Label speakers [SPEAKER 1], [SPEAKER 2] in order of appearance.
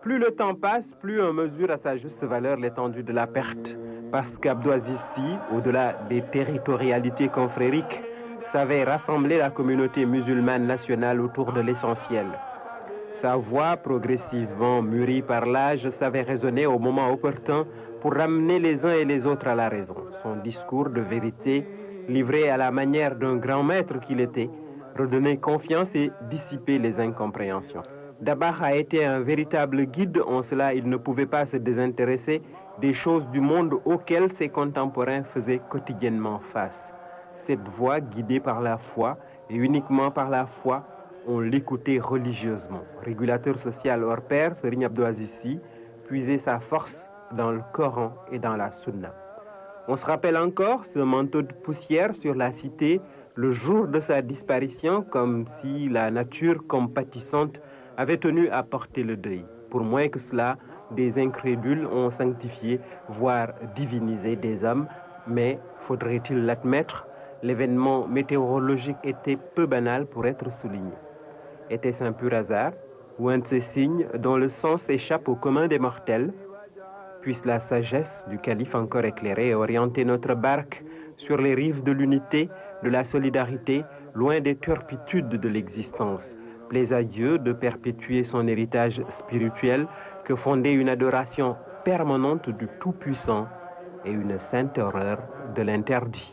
[SPEAKER 1] Plus le temps passe, plus on mesure à sa juste valeur l'étendue de la perte. Parce qu'Abdou Aziz Sy, au-delà des territorialités confrériques, savait rassembler la communauté musulmane nationale autour de l'essentiel. Sa voix, progressivement mûrie par l'âge, savait résonner au moment opportun pour ramener les uns et les autres à la raison. Son discours de vérité, livré à la manière d'un grand maître qu'il était, redonnait confiance et dissipait les incompréhensions. Dabakh a été un véritable guide, en cela il ne pouvait pas se désintéresser des choses du monde auxquelles ses contemporains faisaient quotidiennement face. Cette voix, guidée par la foi, et uniquement par la foi, on l'écoutait religieusement. Régulateur social hors pair, Serigne Abdou Aziz Sy puisait sa force dans le Coran et dans la Sunna. On se rappelle encore ce manteau de poussière sur la cité le jour de sa disparition, comme si la nature compatissante avait tenu à porter le deuil. Pour moins que cela, des incrédules ont sanctifié, voire divinisé des hommes, mais, faudrait-il l'admettre, l'événement météorologique était peu banal pour être souligné. Était-ce un pur hasard, ou un de ces signes dont le sens échappe au commun des mortels? Puisse la sagesse du calife encore éclairée orienter notre barque sur les rives de l'unité, de la solidarité, loin des turpitudes de l'existence. Plaise à Dieu de perpétuer son héritage spirituel que fondait une adoration permanente du Tout-Puissant et une sainte horreur de l'interdit.